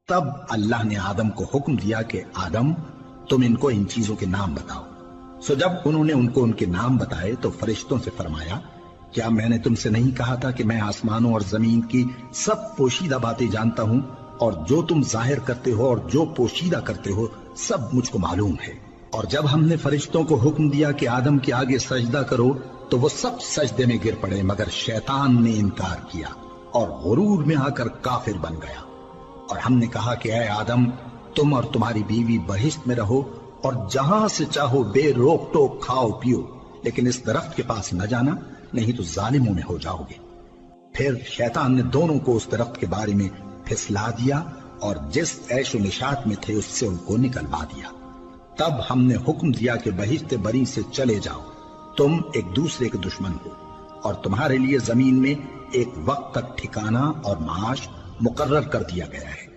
تب اللہ نے آدم کو حکم دیا کہ آدم تم ان کو ان چیزوں کے نام بتاؤ۔ سو جب انہوں نے ان کو ان کے نام بتائے تو فرشتوں سے فرمایا، کیا میں نے تم سے نہیں کہا تھا کہ میں آسمانوں اور زمین کی سب پوشیدہ باتیں جانتا ہوں، اور جو تم ظاہر کرتے ہو اور جو پوشیدہ کرتے ہو سب مجھ کو معلوم ہے۔ اور جب ہم نے فرشتوں کو حکم دیا کہ آدم کے آگے سجدہ کرو تو وہ سب سجدے میں گر پڑے مگر شیطان نے انکار کیا اور غرور میں آ کر کافر بن گیا۔ اور ہم نے کہا کہ اے آدم، تم اور تمہاری بیوی بہشت میں رہو اور جہاں سے چاہو بے روک ٹوک کھاؤ پیو، لیکن اس درخت کے پاس نہ جانا، نہیں تو ظالموں میں ہو جاؤ گے۔ پھر شیطان نے دونوں کو اس درخت کے بارے میں پھسلا دیا اور جس عیش و نشاط میں تھے اس سے ان کو نکلوا دیا۔ تب ہم نے حکم دیا کہ بہشت بری سے چلے جاؤ، تم ایک دوسرے کے دشمن ہو، اور تمہارے لیے زمین میں ایک وقت تک ٹھکانہ اور معاش مقرر کر دیا گیا ہے۔